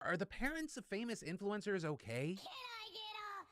Are the parents of famous influencers okay? Can I get a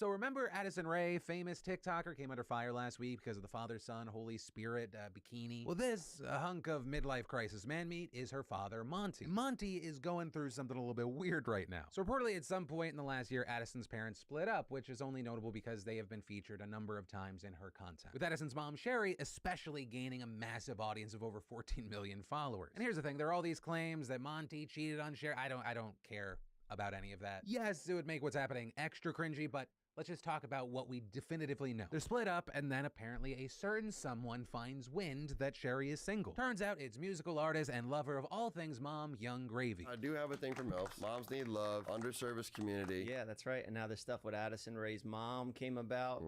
So remember Addison Rae, famous TikToker, came under fire last week because of the father-son Holy Spirit bikini? Well, this hunk of midlife crisis man meat is her father, Monty. Monty is going through something a little bit weird right now. So reportedly at some point in the last year, Addison's parents split up, which is only notable because they have been featured a number of times in her content. With Addison's mom, Sherry, especially gaining a massive audience of over 14 million followers. And here's the thing, there are all these claims that Monty cheated on Sherry. I don't care about any of that. Yes, it would make what's happening extra cringy, but let's just talk about what we definitively know. They're split up, and then apparently a certain someone finds wind that Sherry is single. Turns out it's musical artist and lover of all things mom, Young Gravy. I do have a thing for MILFs. Moms need love, underserviced community. Yeah, that's right. And now this stuff with Addison Rae's mom came about.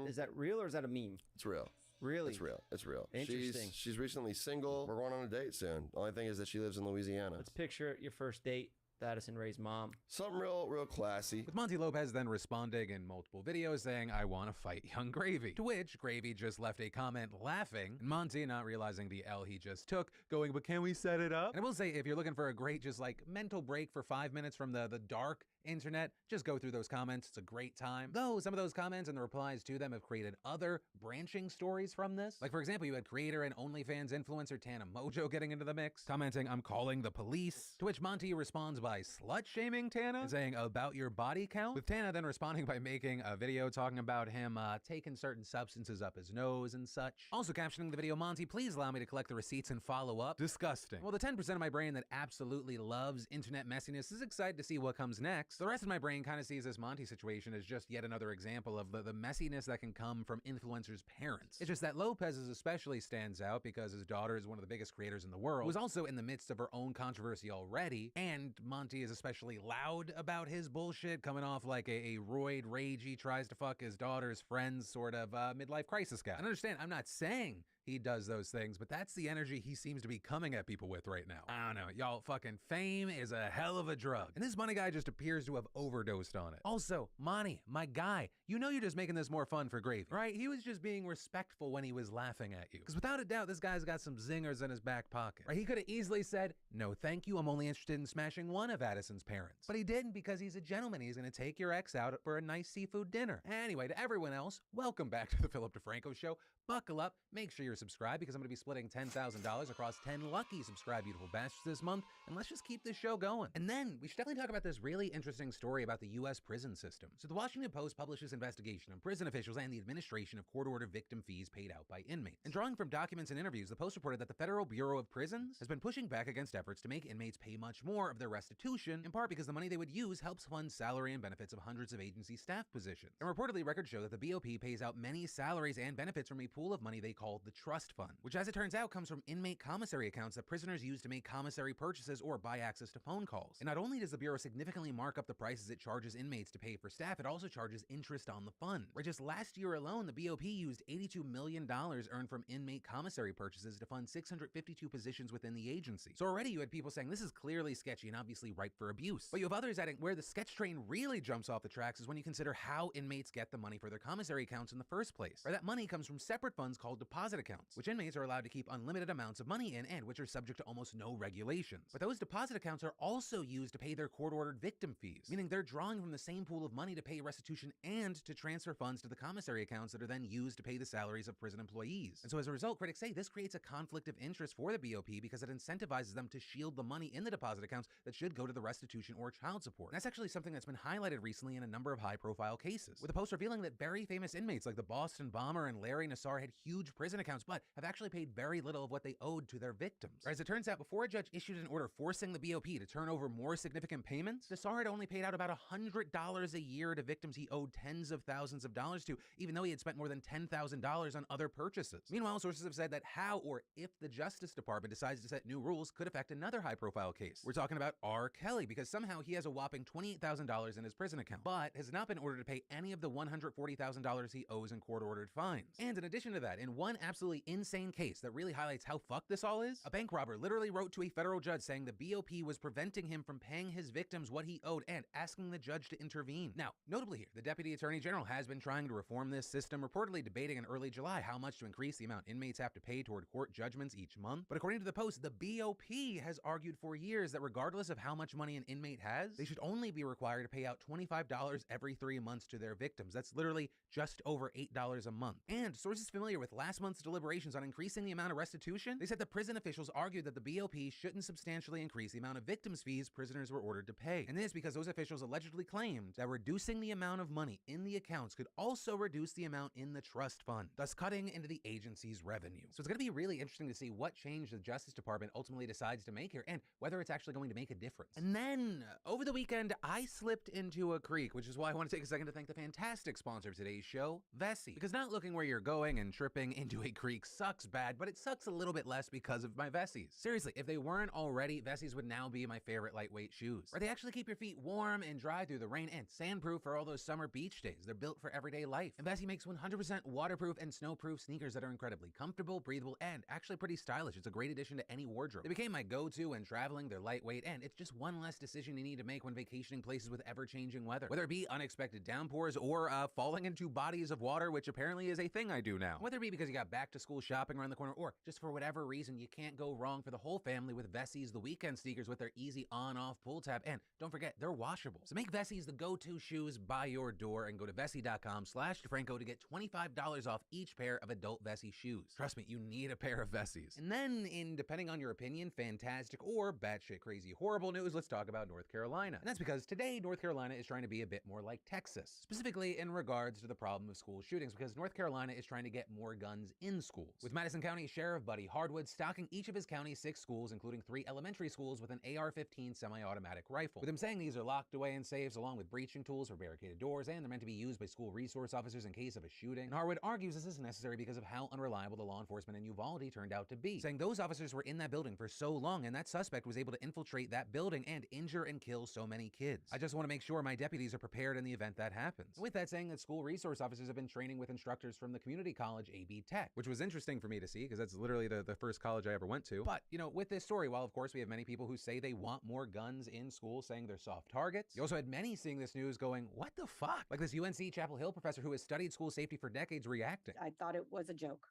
Is that real or is that a meme? It's real. Really? It's real. It's real. Interesting. She's recently single. We're going on a date soon. The only thing is that she lives in Louisiana. Let's picture your first date. Addison Rae's mom. Something real classy. With Monty Lopez then responding in multiple videos saying, I want to fight Young Gravy. To which Gravy just left a comment laughing, and Monty, not realizing the L he just took, going, but can we set it up? And I will say, if you're looking for a great just like mental break for 5 minutes from the dark internet, just go through those comments. It's a great time. Though some of those comments and the replies to them have created other branching stories from this. Like for example, you had creator and OnlyFans influencer Tana Mojo getting into the mix, commenting, I'm calling the police. To which Monty responds by slut-shaming Tana and saying about your body count, with Tana then responding by making a video talking about him taking certain substances up his nose and such. Also captioning the video, Monty, please allow me to collect the receipts and follow up. Disgusting. Well, the 10% of my brain that absolutely loves internet messiness is excited to see what comes next. The rest of my brain kind of sees this Monty situation as just yet another example of the messiness that can come from influencers' parents. It's just that Lopez's especially stands out because his daughter is one of the biggest creators in the world, was also in the midst of her own controversy already, and Monty is especially loud about his bullshit, coming off like a roid ragey tries to fuck his daughter's friend's sort of midlife crisis guy. And understand, I'm not saying he does those things, but that's the energy he seems to be coming at people with right now. I don't know, y'all, fucking fame is a hell of a drug, and this Monty guy just appears to have overdosed on it. Also, Monty, my guy, you know you're just making this more fun for Gravy, right? He was just being respectful when he was laughing at you, because without a doubt, this guy's got some zingers in his back pocket, right? He could have easily said, no thank you, I'm only interested in smashing one of Addison's parents, but he didn't because he's a gentleman. He's gonna take your ex out for a nice seafood dinner. Anyway, to everyone else, welcome back to the Philip DeFranco Show. Buckle up, make sure you're subscribed because I'm going to be splitting $10,000 across 10 lucky subscribe beautiful bastards this month, and let's just keep this show going. And then we should definitely talk about this really interesting story about the U.S. prison system. So the Washington Post published this investigation on prison officials and the administration of court-ordered victim fees paid out by inmates. And drawing from documents and interviews, the Post reported that the Federal Bureau of Prisons has been pushing back against efforts to make inmates pay much more of their restitution, in part because the money they would use helps fund salary and benefits of hundreds of agency staff positions. And reportedly, records show that the BOP pays out many salaries and benefits from a pool of money they call the trust fund, which as it turns out comes from inmate commissary accounts that prisoners use to make commissary purchases or buy access to phone calls. And not only does the Bureau significantly mark up the prices it charges inmates to pay for staff, it also charges interest on the fund. Where just last year alone, the BOP used $82 million earned from inmate commissary purchases to fund 652 positions within the agency. So already you had people saying this is clearly sketchy and obviously ripe for abuse. But you have others adding where the sketch train really jumps off the tracks is when you consider how inmates get the money for their commissary accounts in the first place. Or that money comes from separate separate funds called deposit accounts, which inmates are allowed to keep unlimited amounts of money in and which are subject to almost no regulations. But those deposit accounts are also used to pay their court-ordered victim fees, meaning they're drawing from the same pool of money to pay restitution and to transfer funds to the commissary accounts that are then used to pay the salaries of prison employees. And so as a result, critics say this creates a conflict of interest for the BOP because it incentivizes them to shield the money in the deposit accounts that should go to the restitution or child support. And that's actually something that's been highlighted recently in a number of high-profile cases, with a post revealing that very famous inmates like the Boston Bomber and Larry Nassar had huge prison accounts, but have actually paid very little of what they owed to their victims. As it turns out, before a judge issued an order forcing the BOP to turn over more significant payments, Nassar had only paid out about $100 a year to victims he owed tens of thousands of dollars to, even though he had spent more than $10,000 on other purchases. Meanwhile, sources have said that how or if the Justice Department decides to set new rules could affect another high-profile case. We're talking about R. Kelly, because somehow he has a whopping $28,000 in his prison account, but has not been ordered to pay any of the $140,000 he owes in court-ordered fines. And in addition to that, in one absolutely insane case that really highlights how fucked this all is, a bank robber literally wrote to a federal judge saying the BOP was preventing him from paying his victims what he owed and asking the judge to intervene. Now, notably here, the Deputy Attorney General has been trying to reform this system, reportedly debating in early July how much to increase the amount inmates have to pay toward court judgments each month. But according to the Post, the BOP has argued for years that regardless of how much money an inmate has, they should only be required to pay out $25 every 3 months to their victims. That's literally just over $8 a month. And sources familiar with last month's deliberations on increasing the amount of restitution, they said the prison officials argued that the BOP shouldn't substantially increase the amount of victims' fees prisoners were ordered to pay. And this because those officials allegedly claimed that reducing the amount of money in the accounts could also reduce the amount in the trust fund, thus cutting into the agency's revenue. So it's going to be really interesting to see what change the Justice Department ultimately decides to make here and whether it's actually going to make a difference. And then, over the weekend, I slipped into a creek, which is why I want to take a second to thank the fantastic sponsor of today's show, Vessi. Because not looking where you're going and tripping into a creek sucks bad, but it sucks a little bit less because of my Vessis. Seriously, if they weren't already, Vessis would now be my favorite lightweight shoes. Or they actually keep your feet warm and dry through the rain and sandproof for all those summer beach days. They're built for everyday life. And Vessi makes 100% waterproof and snowproof sneakers that are incredibly comfortable, breathable, and actually pretty stylish. It's a great addition to any wardrobe. They became my go-to when traveling. They're lightweight, and it's just one less decision you need to make when vacationing places with ever-changing weather. Whether it be unexpected downpours or falling into bodies of water, which apparently is a thing I do now. Whether it be because you got back-to-school shopping around the corner, or just for whatever reason, you can't go wrong for the whole family with Vessi's The Weekend sneakers with their easy on-off pull tab. And don't forget, they're washable. So make Vessi's the go-to shoes by your door and go to vessi.com/DeFranco to get $25 off each pair of adult Vessi shoes. Trust me, you need a pair of Vessi's. And then, in depending on your opinion, fantastic or batshit crazy horrible news, let's talk about North Carolina. And that's because today, North Carolina is trying to be a bit more like Texas, specifically in regards to the problem of school shootings, because North Carolina is trying to get more guns in schools, with Madison County Sheriff Buddy Hardwood stocking each of his county's 6 schools, including 3 elementary schools, with an AR-15 semi-automatic rifle, with him saying these are locked away in safes along with breaching tools for barricaded doors, and they're meant to be used by school resource officers in case of a shooting. And Hardwood argues this is necessary because of how unreliable the law enforcement in Uvalde turned out to be, saying those officers were in that building for so long and that suspect was able to infiltrate that building and injure and kill so many kids. I just want to make sure my deputies are prepared in the event that happens. And with that, saying that school resource officers have been training with instructors from the community college AB Tech, which was interesting for me to see because that's literally the first college I ever went to. But, you know, with this story, while of course we have many people who say they want more guns in school, saying they're soft targets, you also had many seeing this news going, what the fuck? Like this UNC Chapel Hill professor who has studied school safety for decades reacting. I thought it was a joke.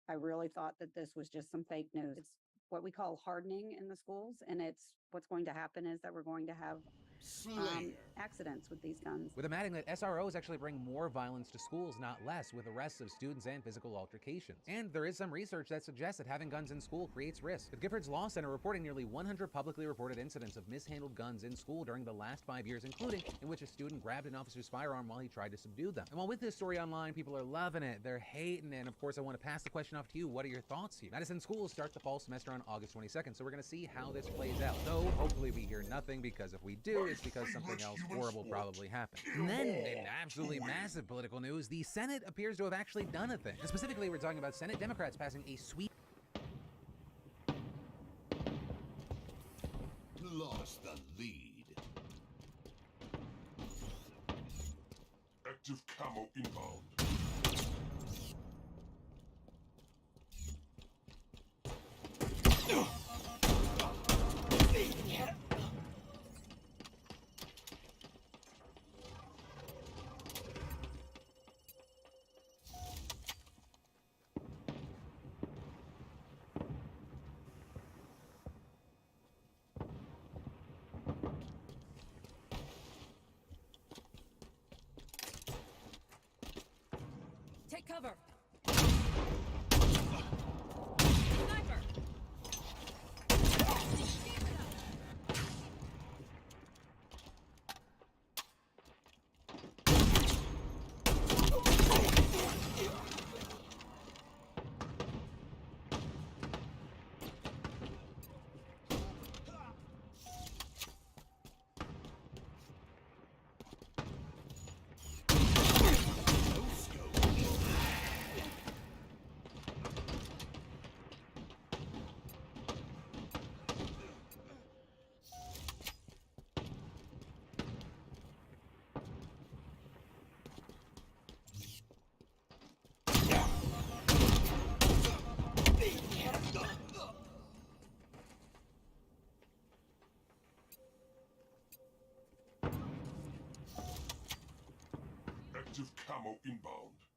I really thought that this was just some fake news. It's what we call hardening in the schools, and it's what's going to happen is that we're going to have accidents with these guns. With him adding that SROs actually bring more violence to schools, not less, with arrests of students and physical altercations. And there is some research that suggests that having guns in school creates risk, with Giffords Law Center reporting nearly 100 publicly reported incidents of mishandled guns in school during the last 5 years, including in which a student grabbed an officer's firearm while he tried to subdue them. And while with this story online, people are loving it, they're hating it, and of course I want to pass the question off to you. What are your thoughts here? Madison schools start the fall semester on August 22nd, so we're going to see how this plays out. Though hopefully we hear nothing, because if we do, it's because something else horrible probably happened. And then, in absolutely massive political news, the Senate appears to have actually done a thing. And specifically, we're talking about Senate Democrats passing a sweep. Lost the lead. Active camo inbound. Cover. Sniper. Active camo inbound.